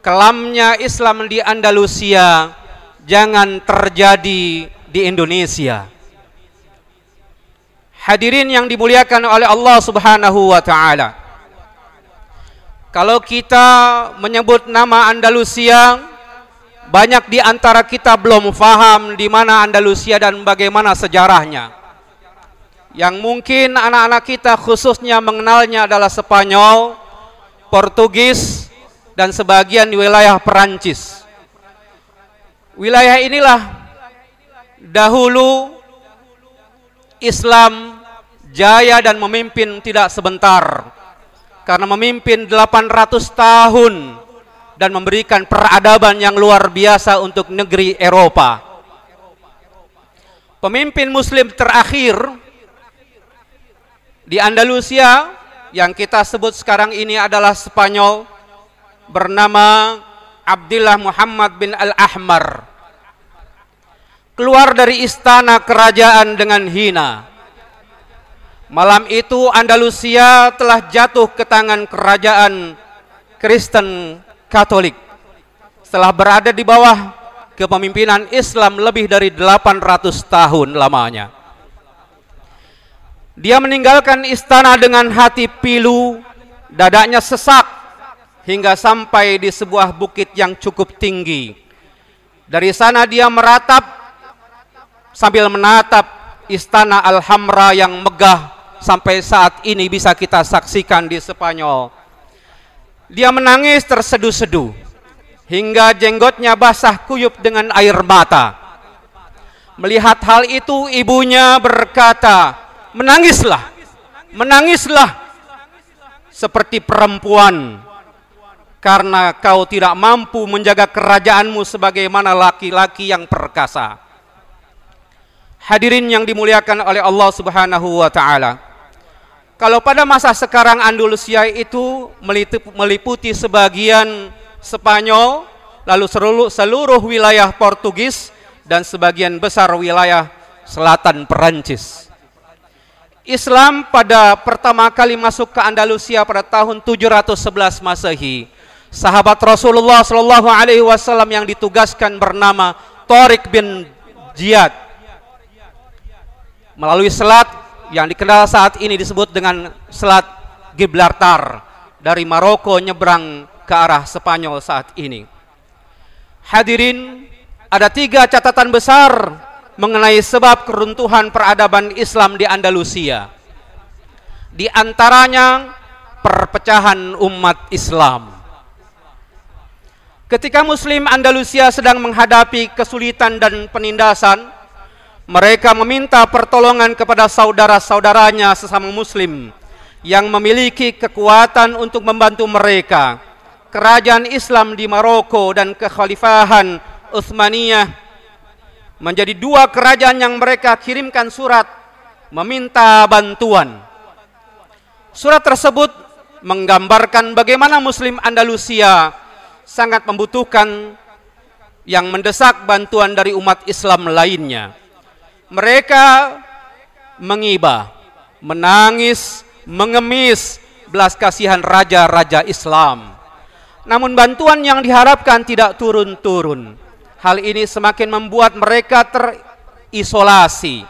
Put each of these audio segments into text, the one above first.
kelamnya Islam di Andalusia jangan terjadi di Indonesia. Hadirin yang dimuliakan oleh Allah Subhanahu wa taala. Kalau kita menyebut nama Andalusia, banyak di antara kita belum faham di mana Andalusia dan bagaimana sejarahnya. Yang mungkin anak-anak kita khususnya mengenalnya adalah Spanyol, Portugis, dan sebagian wilayah Perancis. Wilayah inilah dahulu Islam jaya dan memimpin tidak sebentar, karena memimpin 800 tahun dan memberikan peradaban yang luar biasa untuk negeri Eropa. Pemimpin Muslim terakhir di Andalusia yang kita sebut sekarang ini adalah Spanyol, bernama Abdullah Muhammad bin Al-Ahmar. Keluar dari istana kerajaan dengan hina. Malam itu Andalusia telah jatuh ke tangan kerajaan Kristen Katolik setelah berada di bawah kepemimpinan Islam lebih dari 800 tahun lamanya. Dia meninggalkan istana dengan hati pilu, dadanya sesak, hingga sampai di sebuah bukit yang cukup tinggi. Dari sana dia meratap sambil menatap istana Alhambra yang megah sampai saat ini bisa kita saksikan di Spanyol. Dia menangis terseduh-seduh hingga jenggotnya basah kuyup dengan air mata. Melihat hal itu, ibunya berkata, "Menangislah, menangislah seperti perempuan, karena kau tidak mampu menjaga kerajaanmu sebagaimana laki-laki yang perkasa." Hadirin yang dimuliakan oleh Allah Subhanahu wa taala. Kalau pada masa sekarang Andalusia itu meliputi sebagian Spanyol, lalu seluruh wilayah Portugis dan sebagian besar wilayah selatan Perancis. Islam pada pertama kali masuk ke Andalusia pada tahun 711 Masehi. Sahabat Rasulullah Shallallahu Alaihi Wasallam yang ditugaskan bernama Tariq bin Ziyad melalui selat yang dikenal saat ini disebut dengan Selat Gibraltar, dari Maroko nyebrang ke arah Spanyol saat ini. Hadirin, ada 3 catatan besar mengenai sebab keruntuhan peradaban Islam di Andalusia. Di antaranya perpecahan umat Islam. Ketika Muslim Andalusia sedang menghadapi kesulitan dan penindasan, mereka meminta pertolongan kepada saudara-saudaranya sesama Muslim yang memiliki kekuatan untuk membantu mereka. Kerajaan Islam di Maroko dan kekhalifahan Utsmaniyah menjadi 2 kerajaan yang mereka kirimkan surat meminta bantuan. Surat tersebut menggambarkan bagaimana Muslim Andalusia sangat membutuhkan yang mendesak bantuan dari umat Islam lainnya. Mereka mengibah, menangis, mengemis belas kasihan raja-raja Islam. Namun bantuan yang diharapkan tidak turun-turun. Hal ini semakin membuat mereka terisolasi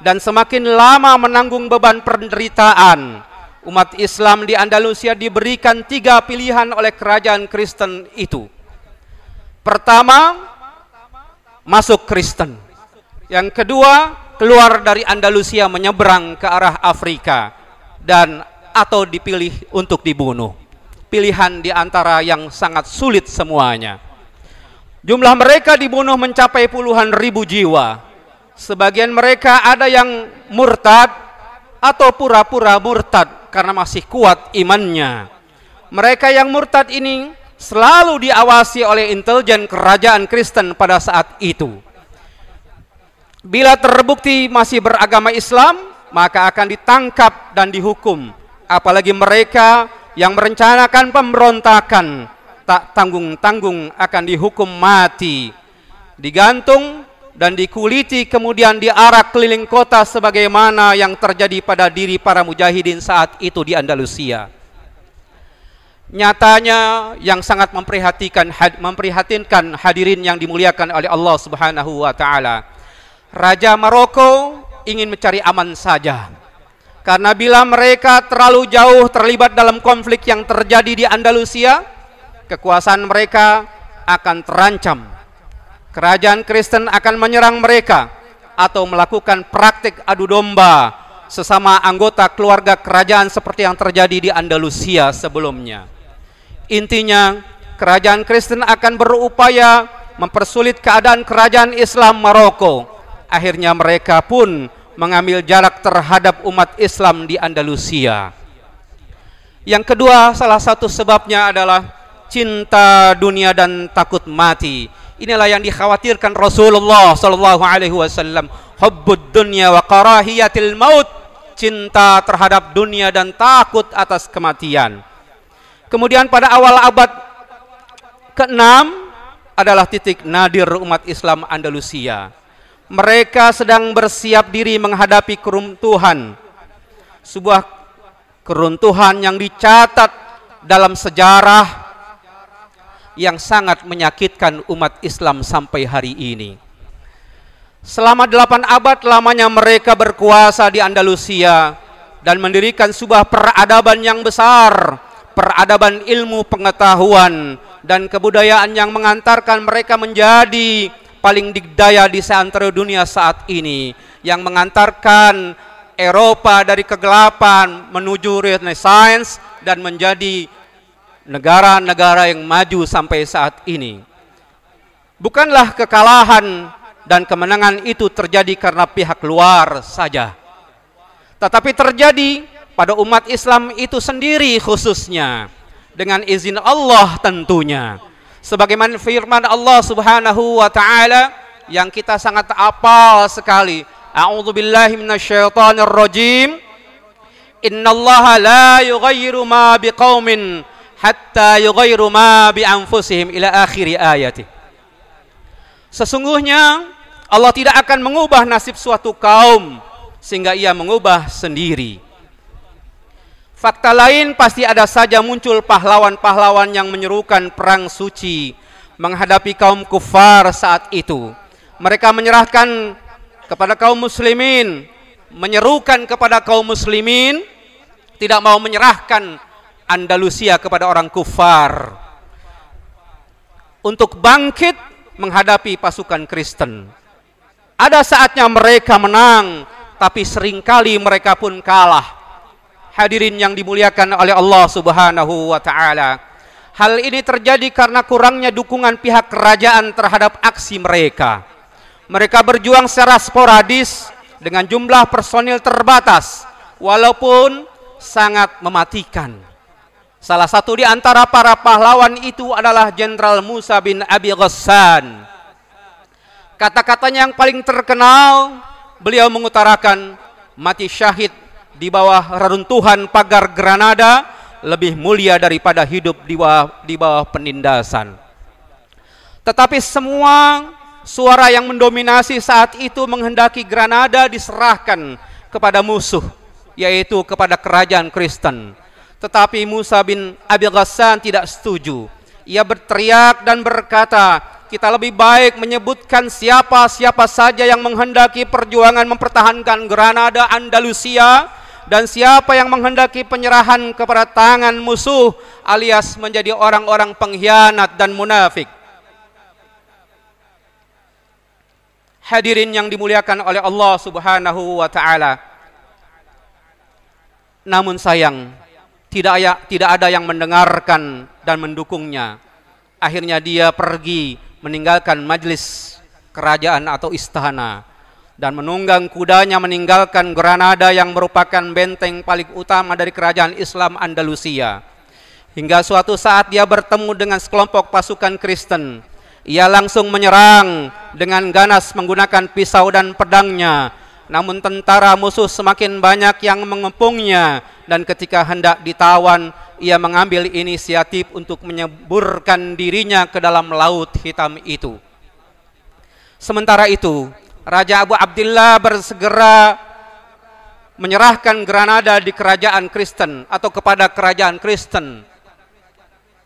dan semakin lama menanggung beban penderitaan. Umat Islam di Andalusia diberikan 3 pilihan oleh kerajaan Kristen itu. Pertama, masuk Kristen. Yang kedua, keluar dari Andalusia menyeberang ke arah Afrika, dan atau dipilih untuk dibunuh. Pilihan di antara yang sangat sulit semuanya. Jumlah mereka dibunuh mencapai puluhan ribu jiwa. Sebagian mereka ada yang murtad atau pura-pura murtad karena masih kuat imannya. Mereka yang murtad ini selalu diawasi oleh intelijen kerajaan Kristen pada saat itu. Bila terbukti masih beragama Islam, maka akan ditangkap dan dihukum. Apalagi mereka yang merencanakan pemberontakan, tak tanggung-tanggung akan dihukum mati, digantung dan dikuliti, kemudian diarak keliling kota sebagaimana yang terjadi pada diri para mujahidin saat itu di Andalusia. Nyatanya yang sangat memprihatinkan hadirin yang dimuliakan oleh Allah Subhanahu wa taala. Raja Maroko ingin mencari aman saja. Karena bila mereka terlalu jauh terlibat dalam konflik yang terjadi di Andalusia, kekuasaan mereka akan terancam. Kerajaan Kristen akan menyerang mereka atau melakukan praktik adu domba sesama anggota keluarga kerajaan seperti yang terjadi di Andalusia sebelumnya. Intinya, kerajaan Kristen akan berupaya mempersulit keadaan kerajaan Islam Maroko. Akhirnya mereka pun mengambil jarak terhadap umat Islam di Andalusia. Yang kedua, salah satu sebabnya adalah cinta dunia dan takut mati. Inilah yang dikhawatirkan Rasulullah sallallahu alaihi wasallam, hubbud dunya wa karahiyatil maut, cinta terhadap dunia dan takut atas kematian. Kemudian pada awal abad ke-6 adalah titik nadir umat Islam Andalusia. Mereka sedang bersiap diri menghadapi keruntuhan. Sebuah keruntuhan yang dicatat dalam sejarah yang sangat menyakitkan umat Islam sampai hari ini. Selama 8 abad lamanya mereka berkuasa di Andalusia dan mendirikan sebuah peradaban yang besar, peradaban ilmu pengetahuan dan kebudayaan yang mengantarkan mereka menjadi paling digdaya di seantero dunia saat ini, yang mengantarkan Eropa dari kegelapan menuju Renaissance dan menjadi negara-negara yang maju sampai saat ini. Bukanlah kekalahan dan kemenangan itu terjadi karena pihak luar saja, tetapi terjadi pada umat Islam itu sendiri khususnya, dengan izin Allah tentunya. Sebagaimana firman Allah Subhanahu wa taala yang kita sangat hafal sekali, a'udzubillahi minasyaitonir rajim, innallaha la yughayyiru ma biqaumin hatta yughayyiru ma bi anfusihim, ila akhir ayati. Sesungguhnya Allah tidak akan mengubah nasib suatu kaum sehingga ia mengubah sendiri. Fakta lain, pasti ada saja muncul pahlawan-pahlawan yang menyerukan perang suci menghadapi kaum kufar saat itu. Mereka menyerahkan kepada kaum muslimin, menyerukan kepada kaum muslimin, tidak mau menyerahkan Andalusia kepada orang kufar untuk bangkit menghadapi pasukan Kristen. Ada saatnya mereka menang, tapi seringkali mereka pun kalah. Hadirin yang dimuliakan oleh Allah Subhanahu wa taala, hal ini terjadi karena kurangnya dukungan pihak kerajaan terhadap aksi mereka. Mereka berjuang secara sporadis dengan jumlah personil terbatas, walaupun sangat mematikan. Salah satu di antara para pahlawan itu adalah Jenderal Musa bin Abi Ghassan. Kata-katanya yang paling terkenal, beliau mengutarakan, mati syahid di bawah reruntuhan pagar Granada lebih mulia daripada hidup di bawah penindasan. Tetapi semua suara yang mendominasi saat itu menghendaki Granada diserahkan kepada musuh, yaitu kepada kerajaan Kristen. Tetapi Musa bin Abi Ghassan tidak setuju. Ia berteriak dan berkata, kita lebih baik menyebutkan siapa-siapa saja yang menghendaki perjuangan mempertahankan Granada Andalusia, dan siapa yang menghendaki penyerahan kepada tangan musuh alias menjadi orang-orang pengkhianat dan munafik. Hadirin yang dimuliakan oleh Allah Subhanahu wa taala. Namun sayang, tidak ada yang mendengarkan dan mendukungnya. Akhirnya dia pergi meninggalkan majelis kerajaan atau istana dan menunggang kudanya meninggalkan Granada yang merupakan benteng paling utama dari kerajaan Islam Andalusia. Hingga suatu saat dia bertemu dengan sekelompok pasukan Kristen. Ia langsung menyerang dengan ganas menggunakan pisau dan pedangnya. Namun tentara musuh semakin banyak yang mengepungnya, dan ketika hendak ditawan, ia mengambil inisiatif untuk menyeburkan dirinya ke dalam laut hitam itu. Sementara itu, Raja Abu Abdillah bersegera menyerahkan Granada di kerajaan Kristen atau kepada kerajaan Kristen.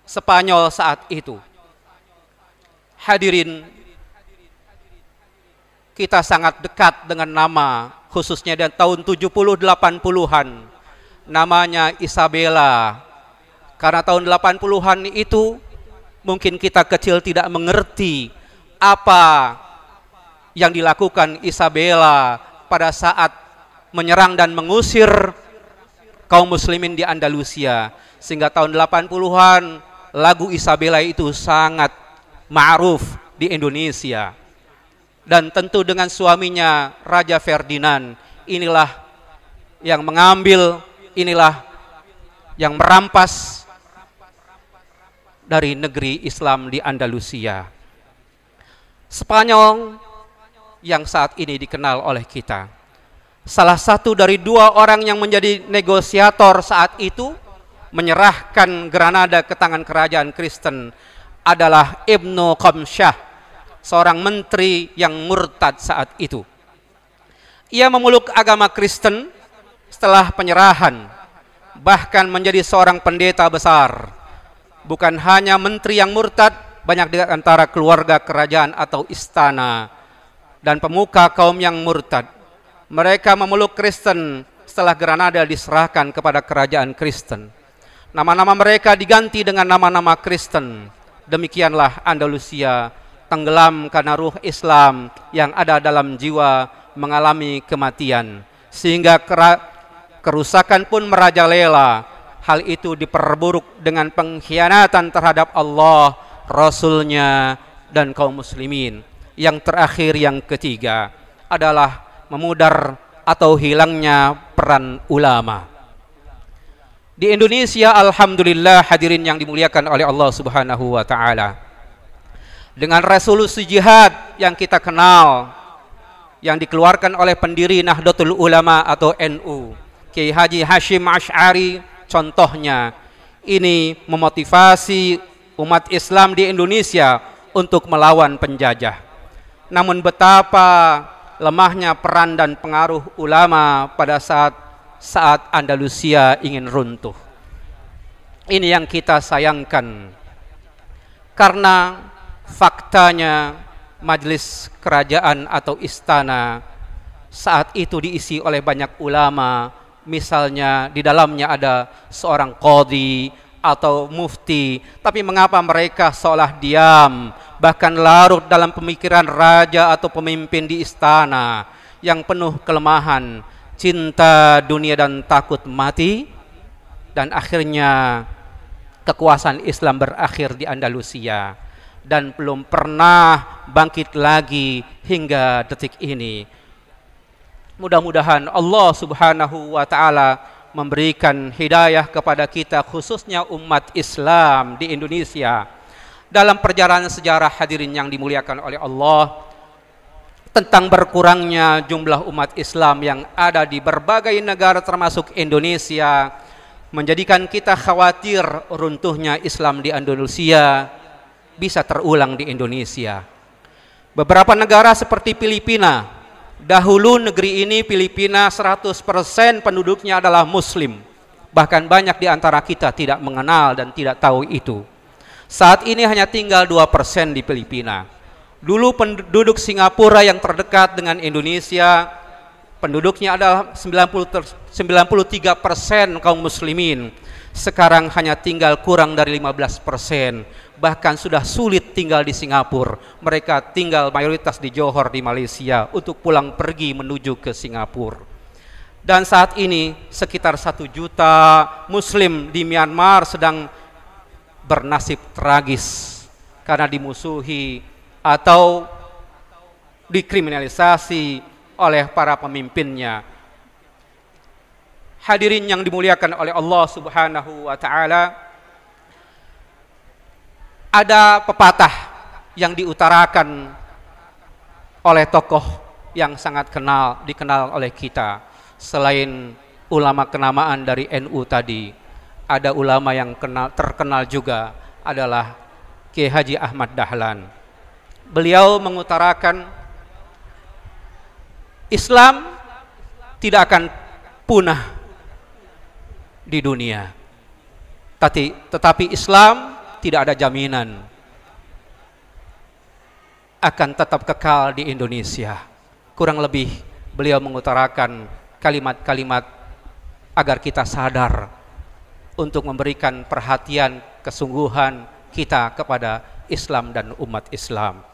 Spanyol saat itu. Hadirin, kita sangat dekat dengan nama, khususnya di tahun 70-80-an, namanya Isabella. Karena tahun 80-an itu mungkin kita kecil tidak mengerti apa yang dilakukan Isabella pada saat menyerang dan mengusir kaum muslimin di Andalusia. Sehingga tahun 80-an lagu Isabella itu sangat ma'ruf di Indonesia. Dan tentu dengan suaminya Raja Ferdinand, inilah yang mengambil, inilah yang merampas dari negeri Islam di Andalusia. Spanyol yang saat ini dikenal oleh kita, salah satu dari dua orang yang menjadi negosiator saat itu menyerahkan Granada ke tangan kerajaan Kristen adalah Ibnu Qamsyah, seorang menteri yang murtad saat itu. Ia memeluk agama Kristen setelah penyerahan, bahkan menjadi seorang pendeta besar. Bukan hanya menteri yang murtad, banyak di antara keluarga kerajaan atau istana dan pemuka kaum yang murtad. Mereka memeluk Kristen setelah Granada diserahkan kepada kerajaan Kristen. Nama-nama mereka diganti dengan nama-nama Kristen. Demikianlah Andalusia tenggelam karena ruh Islam yang ada dalam jiwa mengalami kematian, sehingga kerusakan pun merajalela. Hal itu diperburuk dengan pengkhianatan terhadap Allah, Rasulnya, dan kaum muslimin. Yang terakhir, yang ketiga adalah memudar atau hilangnya peran ulama. Di Indonesia, alhamdulillah, hadirin yang dimuliakan oleh Allah Subhanahu wa taala, dengan resolusi jihad yang kita kenal, yang dikeluarkan oleh pendiri Nahdlatul Ulama atau NU, Kiai Haji Hashim Asy'ari, contohnya, ini memotivasi umat Islam di Indonesia untuk melawan penjajah. Namun betapa lemahnya peran dan pengaruh ulama pada saat Andalusia ingin runtuh. Ini yang kita sayangkan, karena faktanya majelis kerajaan atau istana saat itu diisi oleh banyak ulama. Misalnya di dalamnya ada seorang qadhi atau mufti, tapi mengapa mereka seolah diam, bahkan larut dalam pemikiran raja atau pemimpin di istana yang penuh kelemahan, cinta dunia dan takut mati. Dan akhirnya kekuasaan Islam berakhir di Andalusia dan belum pernah bangkit lagi hingga detik ini. Mudah-mudahan Allah Subhanahu wa taala memberikan hidayah kepada kita, khususnya umat Islam di Indonesia, dalam perjalanan sejarah, hadirin yang dimuliakan oleh Allah, tentang berkurangnya jumlah umat Islam yang ada di berbagai negara termasuk Indonesia, menjadikan kita khawatir runtuhnya Islam di Andalusia bisa terulang di Indonesia. Beberapa negara seperti Filipina, dahulu negeri ini Filipina 100% penduduknya adalah muslim. Bahkan banyak di antara kita tidak mengenal dan tidak tahu itu. Saat ini hanya tinggal 2% di Filipina. Dulu penduduk Singapura yang terdekat dengan Indonesia, penduduknya adalah 93% kaum muslimin. Sekarang hanya tinggal kurang dari 15%. Bahkan sudah sulit tinggal di Singapura. Mereka tinggal mayoritas di Johor di Malaysia untuk pulang pergi menuju ke Singapura. Dan saat ini sekitar 1 juta muslim di Myanmar sedang bernasib tragis karena dimusuhi atau dikriminalisasi oleh para pemimpinnya. Hadirin yang dimuliakan oleh Allah Subhanahu wa taala, ada pepatah yang diutarakan oleh tokoh yang sangat dikenal oleh kita. Selain ulama kenamaan dari NU tadi, ada ulama yang terkenal juga, adalah Kiai Haji Ahmad Dahlan. Beliau mengutarakan Islam tidak akan punah di dunia, tetapi Islam tidak ada jaminan akan tetap kekal di Indonesia. Kurang lebih beliau mengutarakan kalimat-kalimat agar kita sadar untuk memberikan perhatian kesungguhan kita kepada Islam dan umat Islam.